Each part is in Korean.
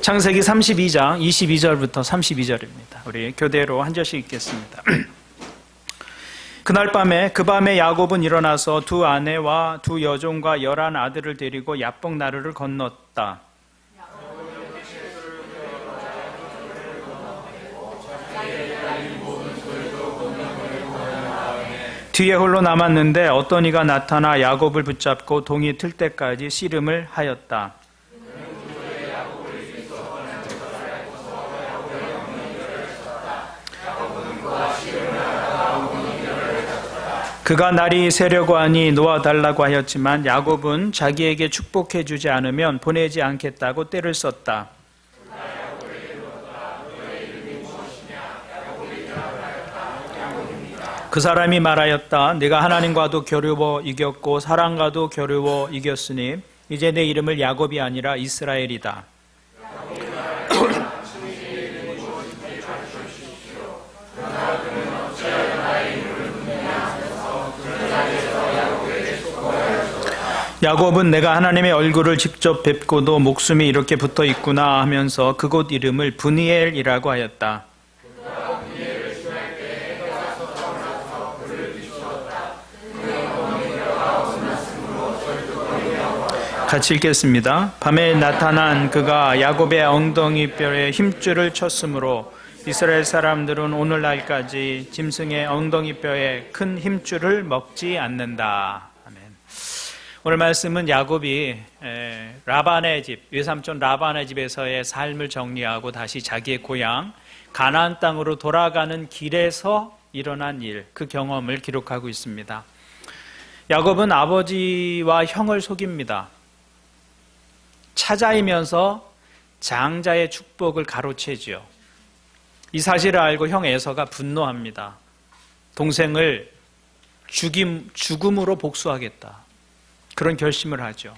창세기 32장 22절부터 32절입니다. 우리 교대로 한 절씩 읽겠습니다. 그날 밤에 그 밤에 야곱은 일어나서 두 아내와 두 여종과 11 아들을 데리고 야복 나루를 건넜다. 뒤에 홀로 남았는데 어떤 이가 나타나 야곱을 붙잡고 동이 틀 때까지 씨름을 하였다. 그가 날이 새려고 하니 놓아달라고 하였지만 야곱은 자기에게 축복해 주지 않으면 보내지 않겠다고 떼를 썼다. 그 사람이 말하였다. 네가 하나님과도 겨루어 이겼고 사람과도 겨루어 이겼으니 이제 내 이름을 야곱이 아니라 이스라엘이다. 야곱은 내가 하나님의 얼굴을 직접 뵙고도 목숨이 이렇게 붙어 있구나 하면서 그곳 이름을 브니엘이라고 하였다. 같이 읽겠습니다. 밤에 나타난 그가 야곱의 엉덩이뼈에 힘줄을 쳤으므로 이스라엘 사람들은 오늘날까지 짐승의 엉덩이뼈에 큰 힘줄을 먹지 않는다. 아멘. 오늘 말씀은 야곱이 라반의 집, 외삼촌 라반의 집에서의 삶을 정리하고 다시 자기의 고향 가나안 땅으로 돌아가는 길에서 일어난 일, 그 경험을 기록하고 있습니다. 야곱은 아버지와 형을 속입니다. 찾아이면서 장자의 축복을 가로채지요. 이 사실을 알고 형 에서가 분노합니다. 동생을 죽음으로 복수하겠다. 그런 결심을 하죠.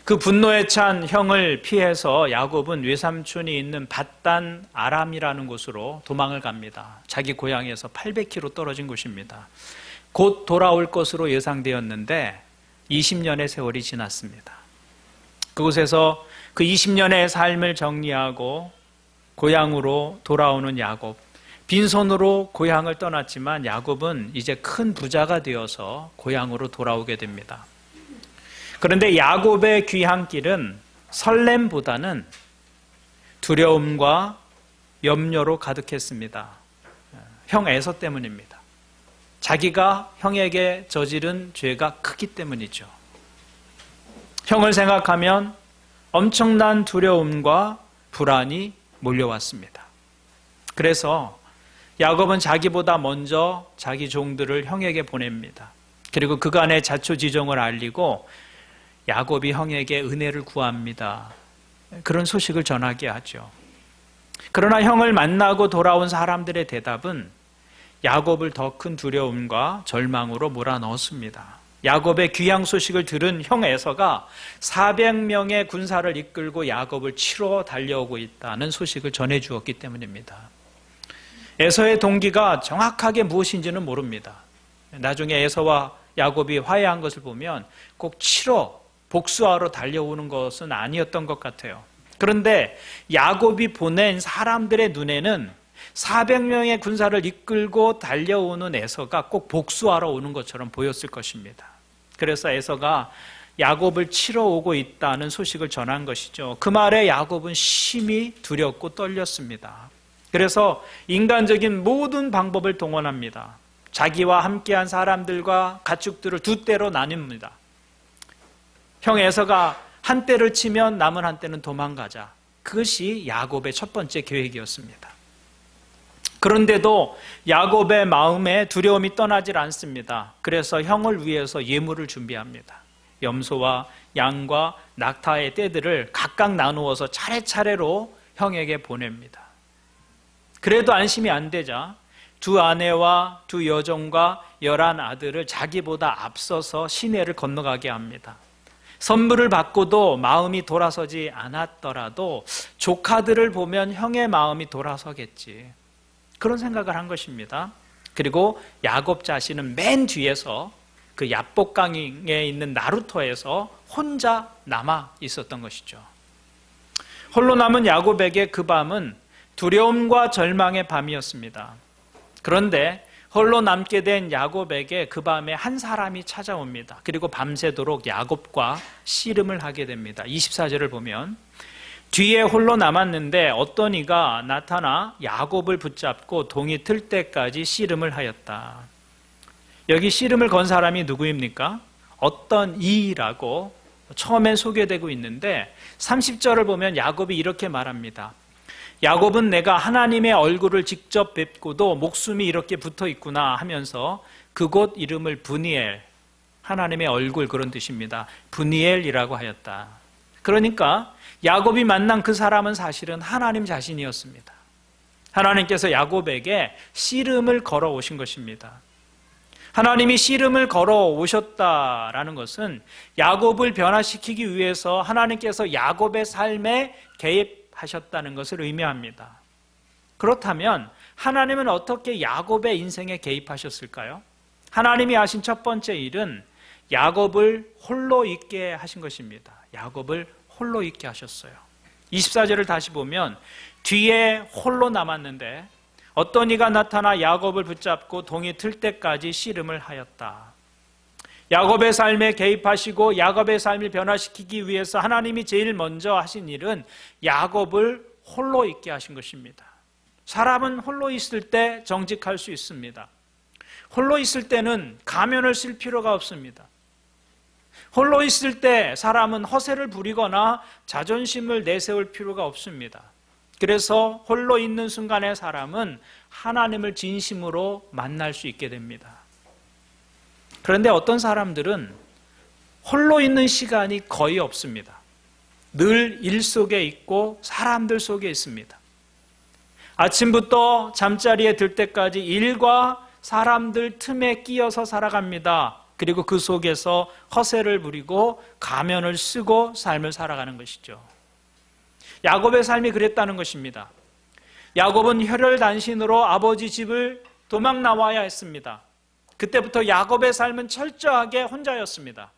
그 분노에 찬 형을 피해서 야곱은 외삼촌이 있는 밧단 아람이라는 곳으로 도망을 갑니다. 자기 고향에서 800km 떨어진 곳입니다. 곧 돌아올 것으로 예상되었는데 20년의 세월이 지났습니다. 그곳에서 그 20년의 삶을 정리하고 고향으로 돌아오는 야곱. 빈손으로 고향을 떠났지만 야곱은 이제 큰 부자가 되어서 고향으로 돌아오게 됩니다. 그런데 야곱의 귀향길은 설렘보다는 두려움과 염려로 가득했습니다. 형 에서 때문입니다. 자기가 형에게 저지른 죄가 크기 때문이죠. 형을 생각하면 엄청난 두려움과 불안이 몰려왔습니다. 그래서 야곱은 자기보다 먼저 자기 종들을 형에게 보냅니다. 그리고 그간의 자초지종을 알리고 야곱이 형에게 은혜를 구합니다. 그런 소식을 전하게 하죠. 그러나 형을 만나고 돌아온 사람들의 대답은 야곱을 더 큰 두려움과 절망으로 몰아넣었습니다. 야곱의 귀향 소식을 들은 형 에서가 400명의 군사를 이끌고 야곱을 치러 달려오고 있다는 소식을 전해주었기 때문입니다. 에서의 동기가 정확하게 무엇인지는 모릅니다. 나중에 에서와 야곱이 화해한 것을 보면 꼭 치러 복수하러 달려오는 것은 아니었던 것 같아요. 그런데 야곱이 보낸 사람들의 눈에는 400명의 군사를 이끌고 달려오는 에서가 꼭 복수하러 오는 것처럼 보였을 것입니다. 그래서 에서가 야곱을 치러 오고 있다는 소식을 전한 것이죠. 그 말에 야곱은 심히 두렵고 떨렸습니다. 그래서 인간적인 모든 방법을 동원합니다. 자기와 함께한 사람들과 가축들을 두 떼로 나뉩니다. 형 에서가 한 떼를 치면 남은 한 떼는 도망가자. 그것이 야곱의 첫 번째 계획이었습니다. 그런데도 야곱의 마음에 두려움이 떠나질 않습니다. 그래서 형을 위해서 예물을 준비합니다. 염소와 양과 낙타의 떼들을 각각 나누어서 차례차례로 형에게 보냅니다. 그래도 안심이 안 되자 두 아내와 두 여종과 11 아들을 자기보다 앞서서 시내를 건너가게 합니다. 선물을 받고도 마음이 돌아서지 않았더라도 조카들을 보면 형의 마음이 돌아서겠지. 그런 생각을 한 것입니다. 그리고 야곱 자신은 맨 뒤에서 그 야복강에 있는 나루터에서 혼자 남아 있었던 것이죠. 홀로 남은 야곱에게 그 밤은 두려움과 절망의 밤이었습니다. 그런데 홀로 남게 된 야곱에게 그 밤에 한 사람이 찾아옵니다. 그리고 밤새도록 야곱과 씨름을 하게 됩니다. 24절을 보면 뒤에 홀로 남았는데 어떤 이가 나타나 야곱을 붙잡고 동이 틀 때까지 씨름을 하였다. 여기 씨름을 건 사람이 누구입니까? 어떤 이라고 처음엔 소개되고 있는데 30절을 보면 야곱이 이렇게 말합니다. 야곱은 내가 하나님의 얼굴을 직접 뵙고도 목숨이 이렇게 붙어 있구나 하면서 그곳 이름을 브니엘, 하나님의 얼굴 그런 뜻입니다. 브니엘이라고 하였다. 그러니까 야곱이 만난 그 사람은 사실은 하나님 자신이었습니다. 하나님께서 야곱에게 씨름을 걸어 오신 것입니다. 하나님이 씨름을 걸어 오셨다라는 것은 야곱을 변화시키기 위해서 하나님께서 야곱의 삶에 개입하셨다는 것을 의미합니다. 그렇다면 하나님은 어떻게 야곱의 인생에 개입하셨을까요? 하나님이 하신 첫 번째 일은 야곱을 홀로 있게 하신 것입니다. 야곱을 홀로 있게 하셨어요. 24절을 다시 보면 뒤에 홀로 남았는데 어떤 이가 나타나 야곱을 붙잡고 동이 틀 때까지 씨름을 하였다. 야곱의 삶에 개입하시고 야곱의 삶을 변화시키기 위해서 하나님이 제일 먼저 하신 일은 야곱을 홀로 있게 하신 것입니다. 사람은 홀로 있을 때 정직할 수 있습니다. 홀로 있을 때는 가면을 쓸 필요가 없습니다. 홀로 있을 때 사람은 허세를 부리거나 자존심을 내세울 필요가 없습니다. 그래서 홀로 있는 순간에 사람은 하나님을 진심으로 만날 수 있게 됩니다. 그런데 어떤 사람들은 홀로 있는 시간이 거의 없습니다. 늘 일 속에 있고 사람들 속에 있습니다. 아침부터 잠자리에 들 때까지 일과 사람들 틈에 끼어서 살아갑니다. 그리고 그 속에서 허세를 부리고 가면을 쓰고 삶을 살아가는 것이죠. 야곱의 삶이 그랬다는 것입니다. 야곱은 혈혈단신으로 아버지 집을 도망 나와야 했습니다. 그때부터 야곱의 삶은 철저하게 혼자였습니다.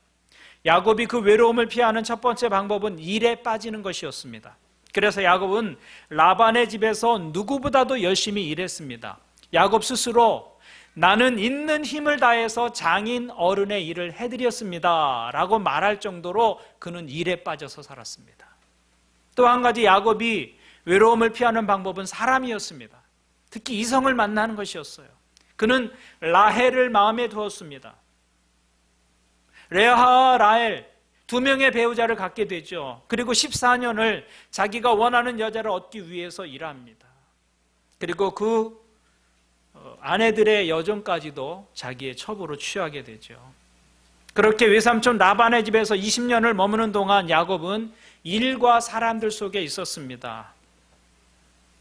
야곱이 그 외로움을 피하는 첫 번째 방법은 일에 빠지는 것이었습니다. 그래서 야곱은 라반의 집에서 누구보다도 열심히 일했습니다. 야곱 스스로 나는 있는 힘을 다해서 장인 어른의 일을 해드렸습니다 라고 말할 정도로 그는 일에 빠져서 살았습니다. 또 한 가지 야곱이 외로움을 피하는 방법은 사람이었습니다. 특히 이성을 만나는 것이었어요. 그는 라헬을 마음에 두었습니다. 레아와 라헬 두 명의 배우자를 갖게 되죠. 그리고 14년을 자기가 원하는 여자를 얻기 위해서 일합니다. 그리고 그 아내들의 여정까지도 자기의 첩으로 취하게 되죠. 그렇게 외삼촌 라반의 집에서 20년을 머무는 동안 야곱은 일과 사람들 속에 있었습니다.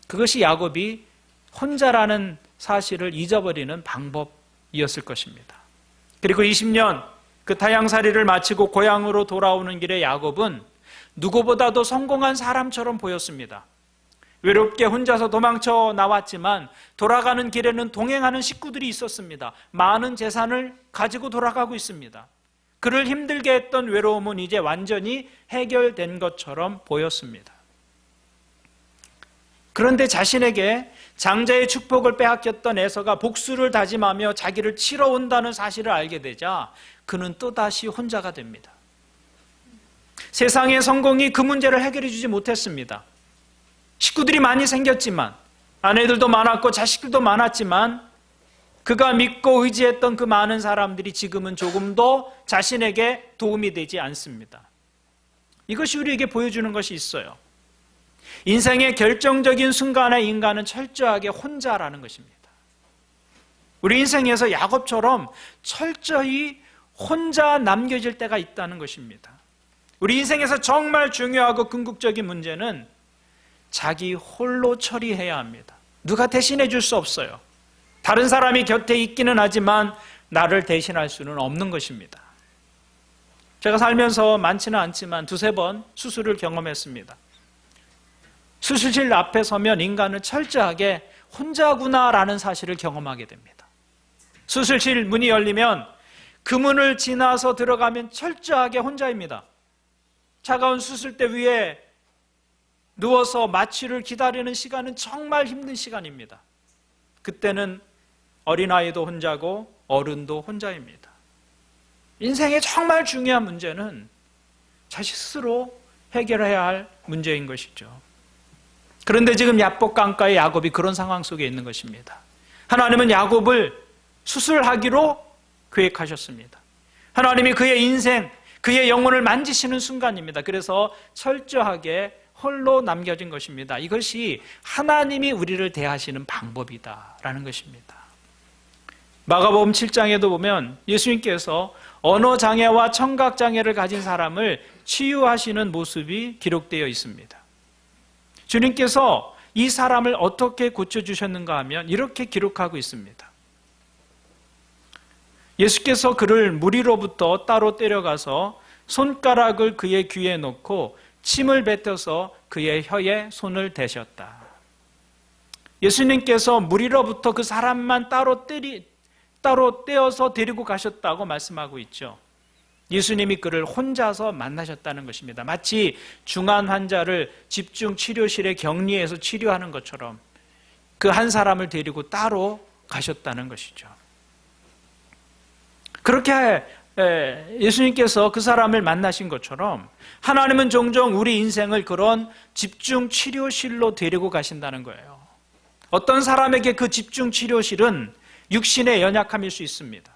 그것이 야곱이 혼자라는 사실을 잊어버리는 방법이었을 것입니다. 그리고 20년 그 타향살이를 마치고 고향으로 돌아오는 길에 야곱은 누구보다도 성공한 사람처럼 보였습니다. 외롭게 혼자서 도망쳐 나왔지만 돌아가는 길에는 동행하는 식구들이 있었습니다. 많은 재산을 가지고 돌아가고 있습니다. 그를 힘들게 했던 외로움은 이제 완전히 해결된 것처럼 보였습니다. 그런데 자신에게 장자의 축복을 빼앗겼던 에서가 복수를 다짐하며 자기를 치러 온다는 사실을 알게 되자 그는 또다시 혼자가 됩니다. 세상의 성공이 그 문제를 해결해 주지 못했습니다. 식구들이 많이 생겼지만, 아내들도 많았고 자식들도 많았지만 그가 믿고 의지했던 그 많은 사람들이 지금은 조금도 자신에게 도움이 되지 않습니다. 이것이 우리에게 보여주는 것이 있어요. 인생의 결정적인 순간에 인간은 철저하게 혼자라는 것입니다. 우리 인생에서 야곱처럼 철저히 혼자 남겨질 때가 있다는 것입니다. 우리 인생에서 정말 중요하고 궁극적인 문제는 자기 홀로 처리해야 합니다. 누가 대신해 줄 수 없어요. 다른 사람이 곁에 있기는 하지만 나를 대신할 수는 없는 것입니다. 제가 살면서 많지는 않지만 두세 번 수술을 경험했습니다. 수술실 앞에 서면 인간은 철저하게 혼자구나라는 사실을 경험하게 됩니다. 수술실 문이 열리면 그 문을 지나서 들어가면 철저하게 혼자입니다. 차가운 수술대 위에 누워서 마취를 기다리는 시간은 정말 힘든 시간입니다. 그때는 어린아이도 혼자고 어른도 혼자입니다. 인생의 정말 중요한 문제는 자식 스스로 해결해야 할 문제인 것이죠. 그런데 지금 야복강가의 야곱이 그런 상황 속에 있는 것입니다. 하나님은 야곱을 수술하기로 계획하셨습니다. 하나님이 그의 인생, 그의 영혼을 만지시는 순간입니다. 그래서 철저하게 홀로 남겨진 것입니다. 이것이 하나님이 우리를 대하시는 방법이다라는 것입니다. 마가복음 7장에도 보면 예수님께서 언어장애와 청각장애를 가진 사람을 치유하시는 모습이 기록되어 있습니다. 주님께서 이 사람을 어떻게 고쳐주셨는가 하면 이렇게 기록하고 있습니다. 예수께서 그를 무리로부터 따로 데려가서 손가락을 그의 귀에 놓고 침을 뱉어서 그의 혀에 손을 대셨다. 예수님께서 무리로부터 그 사람만 따로 떼어서 데리고 가셨다고 말씀하고 있죠. 예수님이 그를 혼자서 만나셨다는 것입니다. 마치 중환 환자를 집중 치료실에 격리해서 치료하는 것처럼 그 한 사람을 데리고 따로 가셨다는 것이죠. 그렇게 예수님께서 그 사람을 만나신 것처럼 하나님은 종종 우리 인생을 그런 집중 치료실로 데리고 가신다는 거예요. 어떤 사람에게 그 집중 치료실은 육신의 연약함일 수 있습니다.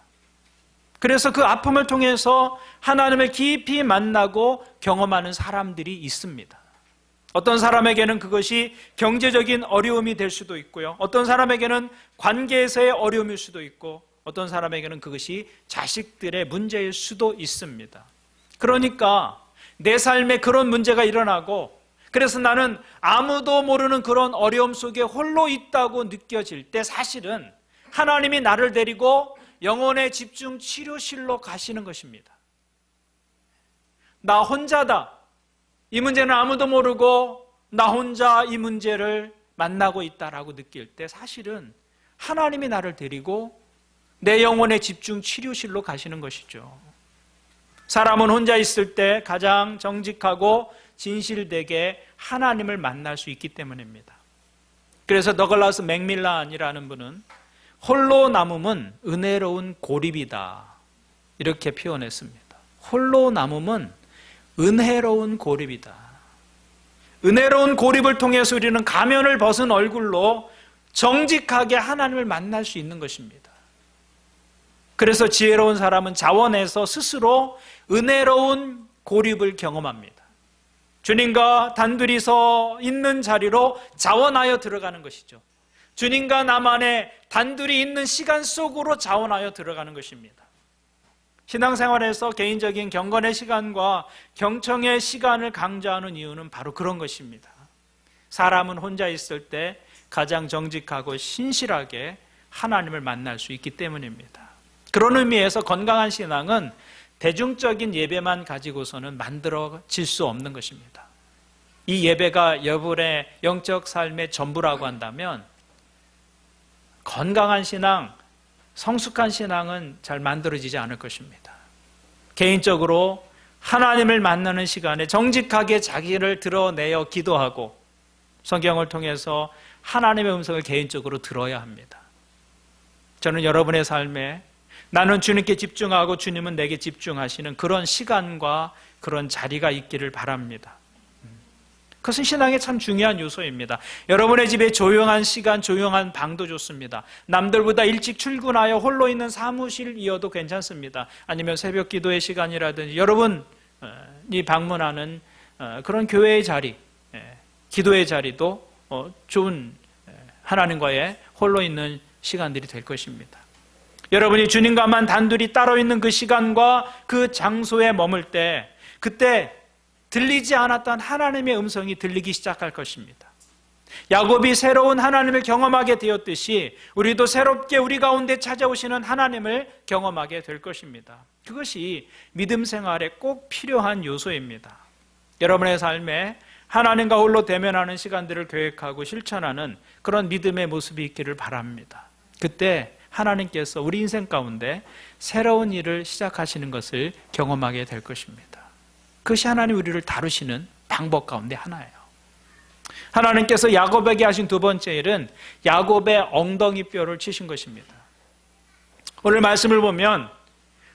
그래서 그 아픔을 통해서 하나님을 깊이 만나고 경험하는 사람들이 있습니다. 어떤 사람에게는 그것이 경제적인 어려움이 될 수도 있고요. 어떤 사람에게는 관계에서의 어려움일 수도 있고 어떤 사람에게는 그것이 자식들의 문제일 수도 있습니다. 그러니까 내 삶에 그런 문제가 일어나고 그래서 나는 아무도 모르는 그런 어려움 속에 홀로 있다고 느껴질 때 사실은 하나님이 나를 데리고 영혼의 집중 치료실로 가시는 것입니다. 나 혼자다. 이 문제는 아무도 모르고 나 혼자 이 문제를 만나고 있다라고 느낄 때 사실은 하나님이 나를 데리고 내 영혼의 집중 치료실로 가시는 것이죠. 사람은 혼자 있을 때 가장 정직하고 진실되게 하나님을 만날 수 있기 때문입니다. 그래서 더글라스 맥밀란이라는 분은 홀로 남음은 은혜로운 고립이다 이렇게 표현했습니다. 홀로 남음은 은혜로운 고립이다. 은혜로운 고립을 통해서 우리는 가면을 벗은 얼굴로 정직하게 하나님을 만날 수 있는 것입니다. 그래서 지혜로운 사람은 자원해서 스스로 은혜로운 고립을 경험합니다. 주님과 단둘이 서 있는 자리로 자원하여 들어가는 것이죠. 주님과 나만의 단둘이 있는 시간 속으로 자원하여 들어가는 것입니다. 신앙생활에서 개인적인 경건의 시간과 경청의 시간을 강조하는 이유는 바로 그런 것입니다. 사람은 혼자 있을 때 가장 정직하고 신실하게 하나님을 만날 수 있기 때문입니다. 그런 의미에서 건강한 신앙은 대중적인 예배만 가지고서는 만들어질 수 없는 것입니다. 이 예배가 여러분의 영적 삶의 전부라고 한다면 건강한 신앙, 성숙한 신앙은 잘 만들어지지 않을 것입니다. 개인적으로 하나님을 만나는 시간에 정직하게 자기를 드러내어 기도하고 성경을 통해서 하나님의 음성을 개인적으로 들어야 합니다. 저는 여러분의 삶에 나는 주님께 집중하고 주님은 내게 집중하시는 그런 시간과 그런 자리가 있기를 바랍니다. 그것은 신앙의 참 중요한 요소입니다. 여러분의 집에 조용한 시간, 조용한 방도 좋습니다. 남들보다 일찍 출근하여 홀로 있는 사무실이어도 괜찮습니다. 아니면 새벽 기도의 시간이라든지 여러분이 방문하는 그런 교회의 자리, 기도의 자리도 좋은 하나님과의 홀로 있는 시간들이 될 것입니다. 여러분이 주님과만 단둘이 따로 있는 그 시간과 그 장소에 머물 때 그때 들리지 않았던 하나님의 음성이 들리기 시작할 것입니다. 야곱이 새로운 하나님을 경험하게 되었듯이 우리도 새롭게 우리 가운데 찾아오시는 하나님을 경험하게 될 것입니다. 그것이 믿음 생활에 꼭 필요한 요소입니다. 여러분의 삶에 하나님과 홀로 대면하는 시간들을 계획하고 실천하는 그런 믿음의 모습이 있기를 바랍니다. 그때 하나님께서 우리 인생 가운데 새로운 일을 시작하시는 것을 경험하게 될 것입니다. 그것이 하나님 우리를 다루시는 방법 가운데 하나예요. 하나님께서 야곱에게 하신 두 번째 일은 야곱의 엉덩이뼈를 치신 것입니다. 오늘 말씀을 보면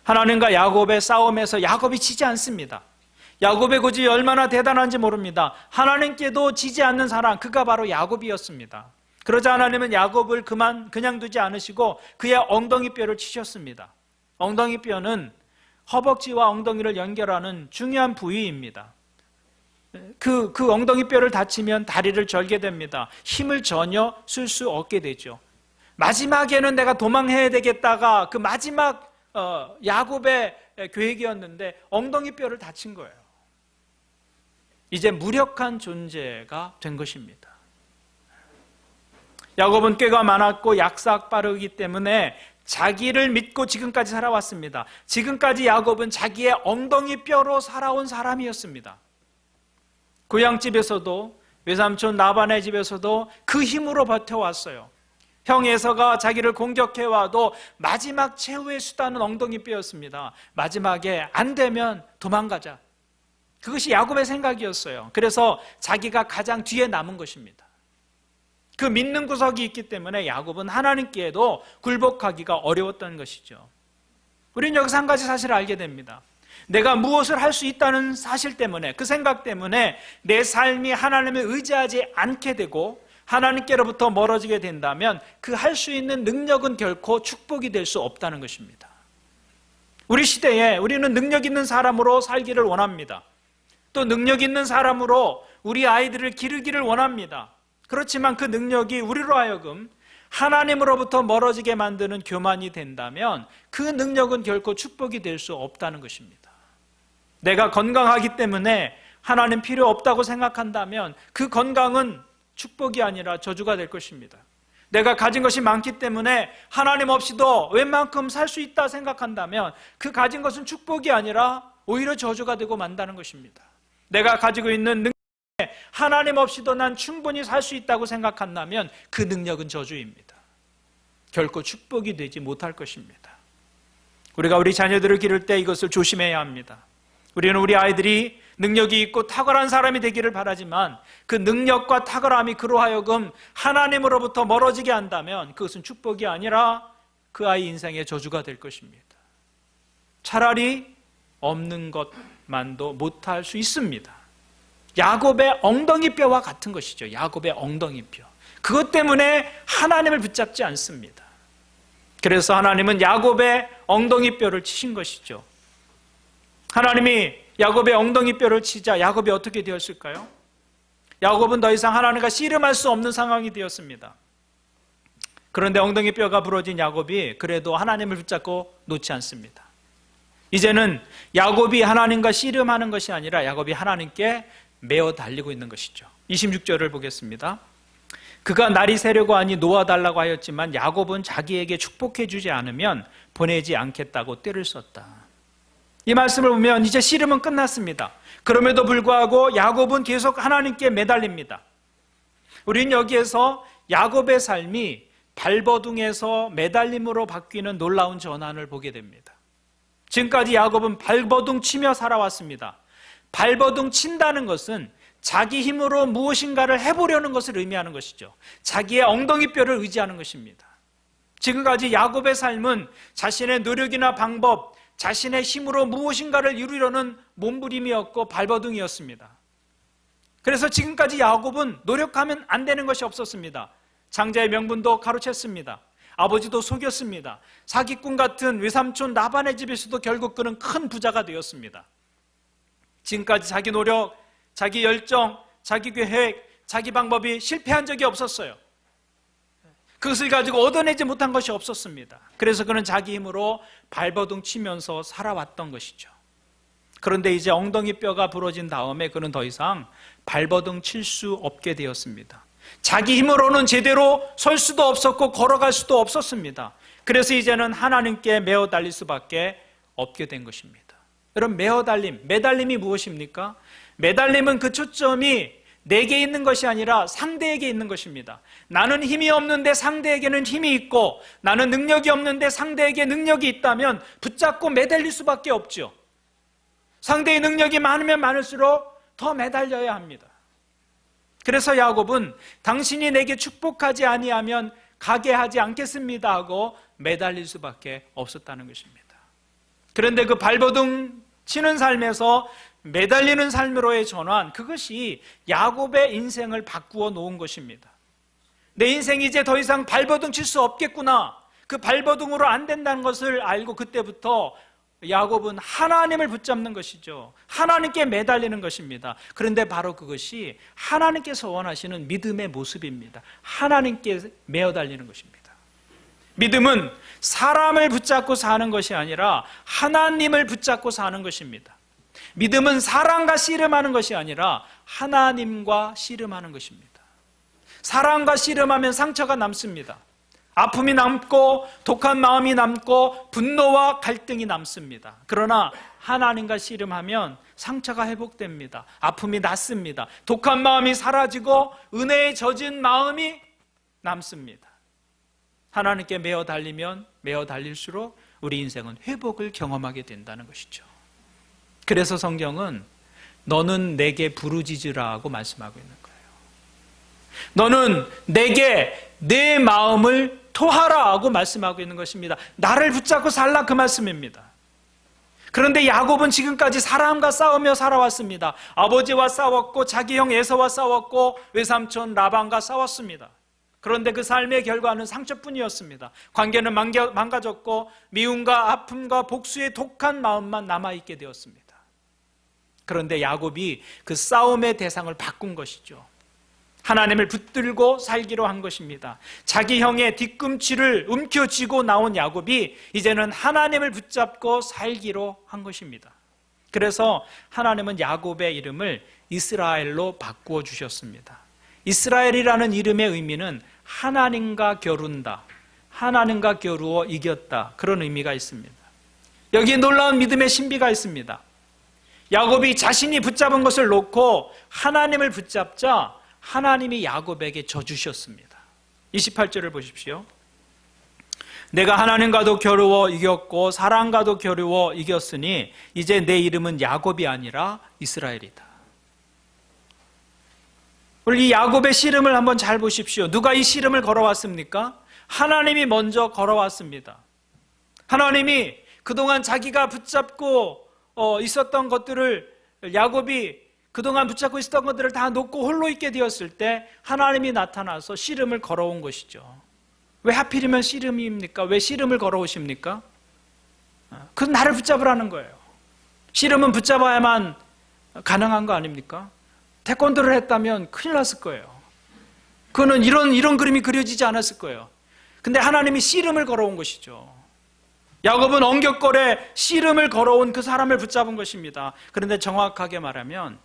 하나님과 야곱의 싸움에서 야곱이 지지 않습니다. 야곱의 고집이 얼마나 대단한지 모릅니다. 하나님께도 지지 않는 사람, 그가 바로 야곱이었습니다. 그러자 하나님은 야곱을 그냥 두지 않으시고 그의 엉덩이뼈를 치셨습니다. 엉덩이뼈는 허벅지와 엉덩이를 연결하는 중요한 부위입니다. 그 엉덩이뼈를 다치면 다리를 절게 됩니다. 힘을 전혀 쓸 수 없게 되죠. 마지막에는 내가 도망해야 되겠다가 그 마지막 야곱의 계획이었는데 엉덩이뼈를 다친 거예요. 이제 무력한 존재가 된 것입니다. 야곱은 꾀가 많았고 약삭빠르기 때문에 자기를 믿고 지금까지 살아왔습니다. 지금까지 야곱은 자기의 엉덩이뼈로 살아온 사람이었습니다. 고향집에서도 외삼촌 라반의 집에서도 그 힘으로 버텨왔어요. 형 에서가 자기를 공격해와도 마지막 최후의 수단은 엉덩이뼈였습니다. 마지막에 안 되면 도망가자. 그것이 야곱의 생각이었어요. 그래서 자기가 가장 뒤에 남은 것입니다. 그 믿는 구석이 있기 때문에 야곱은 하나님께도 굴복하기가 어려웠던 것이죠. 우리는 여기서 한 가지 사실을 알게 됩니다. 내가 무엇을 할 수 있다는 사실 때문에, 그 생각 때문에 내 삶이 하나님을 의지하지 않게 되고 하나님께로부터 멀어지게 된다면 그 할 수 있는 능력은 결코 축복이 될 수 없다는 것입니다. 우리 시대에 우리는 능력 있는 사람으로 살기를 원합니다. 또 능력 있는 사람으로 우리 아이들을 기르기를 원합니다. 그렇지만 그 능력이 우리로 하여금 하나님으로부터 멀어지게 만드는 교만이 된다면 그 능력은 결코 축복이 될 수 없다는 것입니다. 내가 건강하기 때문에 하나님 필요 없다고 생각한다면 그 건강은 축복이 아니라 저주가 될 것입니다. 내가 가진 것이 많기 때문에 하나님 없이도 웬만큼 살 수 있다 생각한다면 그 가진 것은 축복이 아니라 오히려 저주가 되고 만다는 것입니다. 내가 가지고 있는 능력에 하나님 없이도 난 충분히 살 수 있다고 생각한다면 그 능력은 저주입니다. 결코 축복이 되지 못할 것입니다. 우리가 우리 자녀들을 기를 때 이것을 조심해야 합니다. 우리는 우리 아이들이 능력이 있고 탁월한 사람이 되기를 바라지만 그 능력과 탁월함이 그로 하여금 하나님으로부터 멀어지게 한다면 그것은 축복이 아니라 그 아이 인생의 저주가 될 것입니다. 차라리 없는 것만도 못할 수 있습니다. 야곱의 엉덩이뼈와 같은 것이죠. 야곱의 엉덩이뼈. 그것 때문에 하나님을 붙잡지 않습니다. 그래서 하나님은 야곱의 엉덩이뼈를 치신 것이죠. 하나님이 야곱의 엉덩이뼈를 치자 야곱이 어떻게 되었을까요? 야곱은 더 이상 하나님과 씨름할 수 없는 상황이 되었습니다. 그런데 엉덩이뼈가 부러진 야곱이 그래도 하나님을 붙잡고 놓지 않습니다. 이제는 야곱이 하나님과 씨름하는 것이 아니라 야곱이 하나님께 매어 달리고 있는 것이죠. 26절을 보겠습니다. 그가 날이 새려고 하니 놓아달라고 하였지만 야곱은 자기에게 축복해 주지 않으면 보내지 않겠다고 떼를 썼다. 이 말씀을 보면 이제 씨름은 끝났습니다. 그럼에도 불구하고 야곱은 계속 하나님께 매달립니다. 우리는 여기에서 야곱의 삶이 발버둥에서 매달림으로 바뀌는 놀라운 전환을 보게 됩니다. 지금까지 야곱은 발버둥 치며 살아왔습니다. 발버둥 친다는 것은 자기 힘으로 무엇인가를 해보려는 것을 의미하는 것이죠. 자기의 엉덩이뼈를 의지하는 것입니다. 지금까지 야곱의 삶은 자신의 노력이나 방법, 자신의 힘으로 무엇인가를 이루려는 몸부림이었고 발버둥이었습니다. 그래서 지금까지 야곱은 노력하면 안 되는 것이 없었습니다. 장자의 명분도 가로챘습니다. 아버지도 속였습니다. 사기꾼 같은 외삼촌 라반의 집에서도 결국 그는 큰 부자가 되었습니다. 지금까지 자기 노력, 자기 열정, 자기 계획, 자기 방법이 실패한 적이 없었어요. 그것을 가지고 얻어내지 못한 것이 없었습니다. 그래서 그는 자기 힘으로 발버둥 치면서 살아왔던 것이죠. 그런데 이제 엉덩이뼈가 부러진 다음에 그는 더 이상 발버둥 칠 수 없게 되었습니다. 자기 힘으로는 제대로 설 수도 없었고 걸어갈 수도 없었습니다. 그래서 이제는 하나님께 매어 달릴 수밖에 없게 된 것입니다. 여러분, 매달림이 무엇입니까? 매달림은 그 초점이 내게 있는 것이 아니라 상대에게 있는 것입니다. 나는 힘이 없는데 상대에게는 힘이 있고 나는 능력이 없는데 상대에게 능력이 있다면 붙잡고 매달릴 수밖에 없죠. 상대의 능력이 많으면 많을수록 더 매달려야 합니다. 그래서 야곱은 당신이 내게 축복하지 아니하면 가게 하지 않겠습니다 하고 매달릴 수밖에 없었다는 것입니다. 그런데 그 발버둥 치는 삶에서 매달리는 삶으로의 전환, 그것이 야곱의 인생을 바꾸어 놓은 것입니다. 내 인생이 이제 더 이상 발버둥 칠 수 없겠구나, 그 발버둥으로 안 된다는 것을 알고 그때부터 야곱은 하나님을 붙잡는 것이죠. 하나님께 매달리는 것입니다. 그런데 바로 그것이 하나님께서 원하시는 믿음의 모습입니다. 하나님께 매어달리는 것입니다. 믿음은 사람을 붙잡고 사는 것이 아니라 하나님을 붙잡고 사는 것입니다. 믿음은 사랑과 씨름하는 것이 아니라 하나님과 씨름하는 것입니다. 사랑과 씨름하면 상처가 남습니다. 아픔이 남고 독한 마음이 남고 분노와 갈등이 남습니다. 그러나 하나님과 씨름하면 상처가 회복됩니다. 아픔이 낫습니다. 독한 마음이 사라지고 은혜에 젖은 마음이 남습니다. 하나님께 매어 달리면 매어 달릴수록 우리 인생은 회복을 경험하게 된다는 것이죠. 그래서 성경은 너는 내게 부르짖으라고 말씀하고 있는 거예요. 너는 내게 내 마음을 토하라고 말씀하고 있는 것입니다. 나를 붙잡고 살라, 그 말씀입니다. 그런데 야곱은 지금까지 사람과 싸우며 살아왔습니다. 아버지와 싸웠고 자기 형 에서와 싸웠고 외삼촌 라반과 싸웠습니다. 그런데 그 삶의 결과는 상처뿐이었습니다. 관계는 망가졌고 미움과 아픔과 복수의 독한 마음만 남아있게 되었습니다. 그런데 야곱이 그 싸움의 대상을 바꾼 것이죠. 하나님을 붙들고 살기로 한 것입니다. 자기 형의 뒤꿈치를 움켜쥐고 나온 야곱이 이제는 하나님을 붙잡고 살기로 한 것입니다. 그래서 하나님은 야곱의 이름을 이스라엘로 바꾸어 주셨습니다. 이스라엘이라는 이름의 의미는 하나님과 겨룬다, 하나님과 겨루어 이겼다, 그런 의미가 있습니다. 여기에 놀라운 믿음의 신비가 있습니다. 야곱이 자신이 붙잡은 것을 놓고 하나님을 붙잡자 하나님이 야곱에게 져주셨습니다. 28절을 보십시오. 내가 하나님과도 겨루어 이겼고 사람과도 겨루어 이겼으니 이제 내 이름은 야곱이 아니라 이스라엘이다. 우리 이 야곱의 씨름을 한번 잘 보십시오. 누가 이 씨름을 걸어왔습니까? 하나님이 먼저 걸어왔습니다. 하나님이 그동안 자기가 붙잡고 있었던 것들을, 야곱이 그동안 붙잡고 있었던 것들을 다 놓고 홀로 있게 되었을 때 하나님이 나타나서 씨름을 걸어온 것이죠. 왜 하필이면 씨름입니까? 왜 씨름을 걸어오십니까? 그건 나를 붙잡으라는 거예요. 씨름은 붙잡아야만 가능한 거 아닙니까? 태권도를 했다면 큰일 났을 거예요. 그거는 이런 그림이 그려지지 않았을 거예요. 근데 하나님이 씨름을 걸어온 것이죠. 야곱은 엉겹거래 씨름을 걸어온 그 사람을 붙잡은 것입니다. 그런데 정확하게 말하면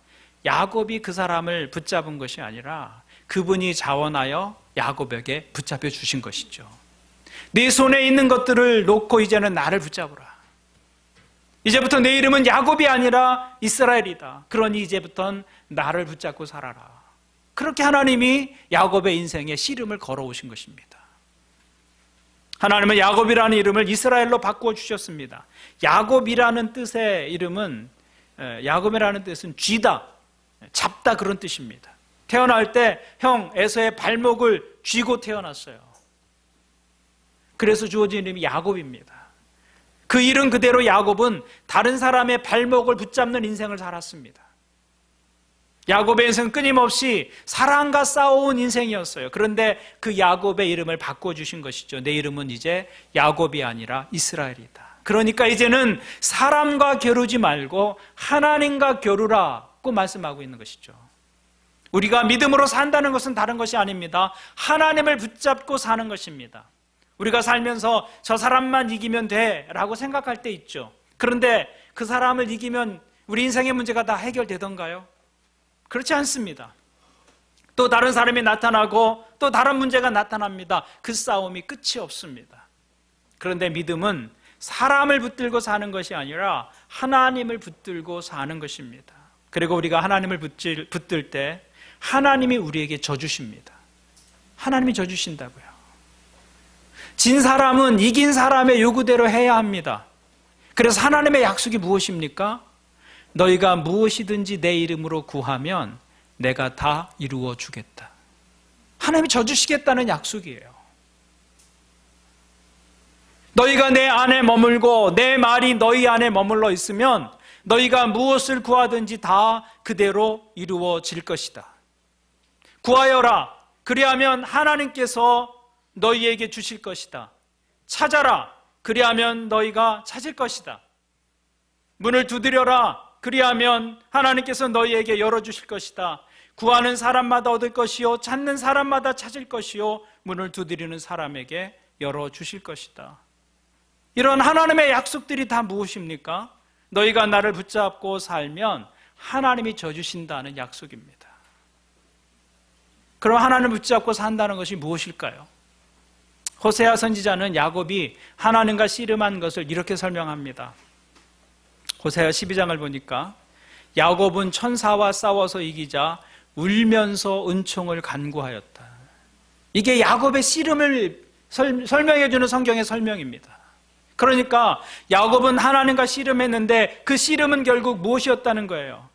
야곱이 그 사람을 붙잡은 것이 아니라 그분이 자원하여 야곱에게 붙잡혀 주신 것이죠. 네 손에 있는 것들을 놓고 이제는 나를 붙잡으라. 이제부터 내 이름은 야곱이 아니라 이스라엘이다. 그러니 이제부터는 나를 붙잡고 살아라. 그렇게 하나님이 야곱의 인생에 씨름을 걸어오신 것입니다. 하나님은 야곱이라는 이름을 이스라엘로 바꾸어 주셨습니다. 야곱이라는 뜻의 이름은, 야곱이라는 뜻은 쥐다, 잡다, 그런 뜻입니다. 태어날 때 형 에서의 발목을 쥐고 태어났어요. 그래서 주어진 이름이 야곱입니다. 그 이름 그대로 야곱은 다른 사람의 발목을 붙잡는 인생을 살았습니다. 야곱의 인생은 끊임없이 사랑과 싸워온 인생이었어요. 그런데 그 야곱의 이름을 바꿔주신 것이죠. 내 이름은 이제 야곱이 아니라 이스라엘이다. 그러니까 이제는 사람과 겨루지 말고 하나님과 겨루라고 말씀하고 있는 것이죠. 우리가 믿음으로 산다는 것은 다른 것이 아닙니다. 하나님을 붙잡고 사는 것입니다. 우리가 살면서 저 사람만 이기면 돼 라고 생각할 때 있죠. 그런데 그 사람을 이기면 우리 인생의 문제가 다 해결되던가요? 그렇지 않습니다. 또 다른 사람이 나타나고 또 다른 문제가 나타납니다. 그 싸움이 끝이 없습니다. 그런데 믿음은 사람을 붙들고 사는 것이 아니라 하나님을 붙들고 사는 것입니다. 그리고 우리가 하나님을 붙들 때 하나님이 우리에게 져주십니다. 하나님이 져주신다고요. 진 사람은 이긴 사람의 요구대로 해야 합니다. 그래서 하나님의 약속이 무엇입니까? 너희가 무엇이든지 내 이름으로 구하면 내가 다 이루어 주겠다. 하나님이 져주시겠다는 약속이에요. 너희가 내 안에 머물고 내 말이 너희 안에 머물러 있으면 너희가 무엇을 구하든지 다 그대로 이루어질 것이다. 구하여라. 그리하면 하나님께서 너희에게 주실 것이다. 찾아라. 그리하면 너희가 찾을 것이다. 문을 두드려라. 그리하면 하나님께서 너희에게 열어주실 것이다. 구하는 사람마다 얻을 것이요 찾는 사람마다 찾을 것이요 문을 두드리는 사람에게 열어주실 것이다. 이런 하나님의 약속들이 다 무엇입니까? 너희가 나를 붙잡고 살면 하나님이 져주신다는 약속입니다. 그럼 하나님을 붙잡고 산다는 것이 무엇일까요? 호세아 선지자는 야곱이 하나님과 씨름한 것을 이렇게 설명합니다. 호세아 12장을 보니까 야곱은 천사와 싸워서 이기자 울면서 은총을 간구하였다. 이게 야곱의 씨름을 설명해 주는 성경의 설명입니다. 그러니까 야곱은 하나님과 씨름했는데 그 씨름은 결국 무엇이었다는 거예요?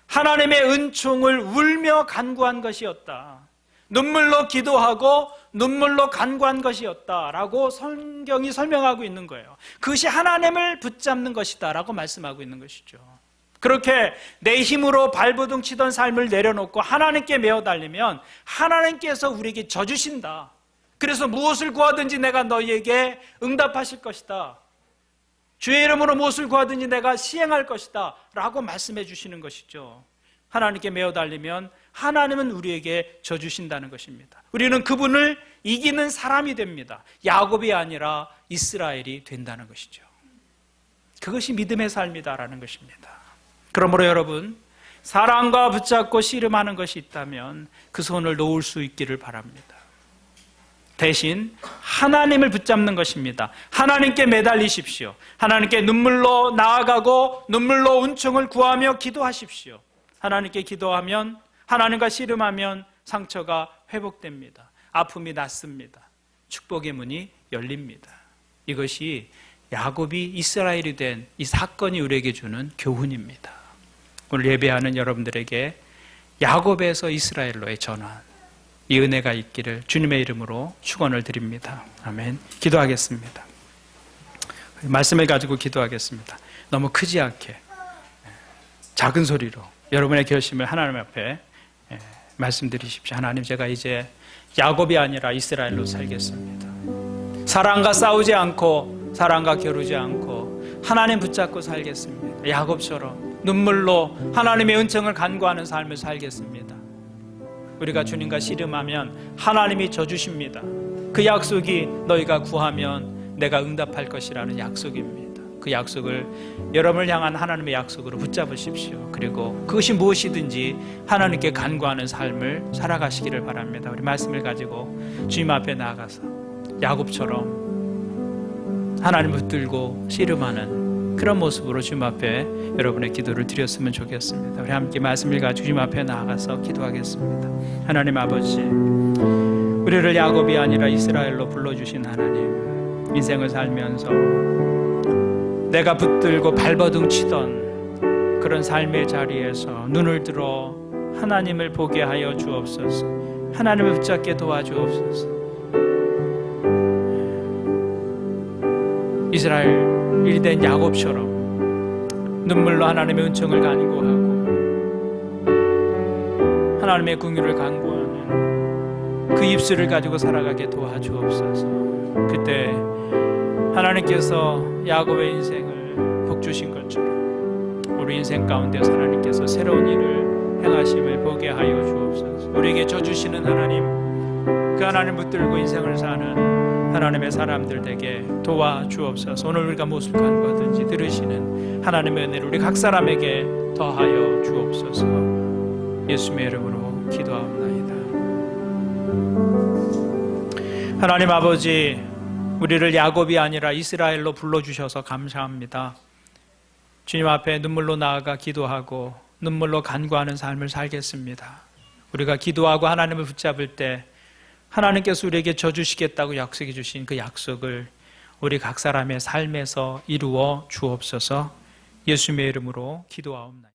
하나님의 은총을 울며 간구한 것이었다. 눈물로 기도하고 눈물로 간구한 것이었다라고 성경이 설명하고 있는 거예요. 그것이 하나님을 붙잡는 것이다 라고 말씀하고 있는 것이죠. 그렇게 내 힘으로 발버둥 치던 삶을 내려놓고 하나님께 메어 달리면 하나님께서 우리에게 져주신다. 그래서 무엇을 구하든지 내가 너희에게 응답하실 것이다. 주의 이름으로 무엇을 구하든지 내가 시행할 것이다 라고 말씀해 주시는 것이죠. 하나님께 메어 달리면 하나님은 우리에게 져주신다는 것입니다. 우리는 그분을 이기는 사람이 됩니다. 야곱이 아니라 이스라엘이 된다는 것이죠. 그것이 믿음의 삶이다라는 것입니다. 그러므로 여러분, 사랑과 붙잡고 씨름하는 것이 있다면 그 손을 놓을 수 있기를 바랍니다. 대신 하나님을 붙잡는 것입니다. 하나님께 매달리십시오. 하나님께 눈물로 나아가고 눈물로 은총을 구하며 기도하십시오. 하나님께 기도하면, 하나님과 씨름하면 상처가 회복됩니다. 아픔이 낫습니다. 축복의 문이 열립니다. 이것이 야곱이 이스라엘이 된 이 사건이 우리에게 주는 교훈입니다. 오늘 예배하는 여러분들에게 야곱에서 이스라엘로의 전환, 이 은혜가 있기를 주님의 이름으로 축원을 드립니다. 아멘. 기도하겠습니다. 말씀을 가지고 기도하겠습니다. 너무 크지 않게 작은 소리로 여러분의 결심을 하나님 앞에 말씀드리십시오. 하나님, 제가 이제 야곱이 아니라 이스라엘로 살겠습니다. 사랑과 싸우지 않고 사랑과 겨루지 않고 하나님 붙잡고 살겠습니다. 야곱처럼 눈물로 하나님의 은총을 간구하는 삶을 살겠습니다. 우리가 주님과 씨름하면 하나님이 져주십니다. 그 약속이 너희가 구하면 내가 응답할 것이라는 약속입니다. 그 약속을 여러분을 향한 하나님의 약속으로 붙잡으십시오. 그리고 그것이 무엇이든지 하나님께 간구하는 삶을 살아가시기를 바랍니다. 우리 말씀을 가지고 주님 앞에 나아가서 야곱처럼 하나님을 붙들고 씨름하는 그런 모습으로 주님 앞에 여러분의 기도를 드렸으면 좋겠습니다. 우리 함께 말씀을 가지고 주님 앞에 나아가서 기도하겠습니다. 하나님 아버지, 우리를 야곱이 아니라 이스라엘로 불러주신 하나님, 인생을 살면서 내가 붙들고 발버둥 치던 그런 삶의 자리에서 눈을 들어 하나님을 보게 하여 주옵소서. 하나님을 붙잡게 도와주옵소서. 이스라엘이 된 야곱처럼 눈물로 하나님의 은총을 간구하고 하나님의 긍휼을 간구하는 그 입술을 가지고 살아가게 도와주옵소서. 그때 하나님께서 야곱의 인생을 복주신 것처럼 우리 인생 가운데서 하나님께서 새로운 일을 행하심을 보게 하여 주옵소서. 우리에게 져주시는 하나님, 그 하나님 붙들고 인생을 사는 하나님의 사람들 되게 도와주옵소서. 오늘 우리가 무엇을 간구하든지 들으시는 하나님의 은혜를 우리 각 사람에게 더하여 주옵소서. 예수님의 이름으로 기도하옵나이다. 하나님 아버지, 우리를 야곱이 아니라 이스라엘로 불러주셔서 감사합니다. 주님 앞에 눈물로 나아가 기도하고 눈물로 간구하는 삶을 살겠습니다. 우리가 기도하고 하나님을 붙잡을 때 하나님께서 우리에게 져주시겠다고 약속해 주신 그 약속을 우리 각 사람의 삶에서 이루어 주옵소서. 예수님의 이름으로 기도하옵나이다.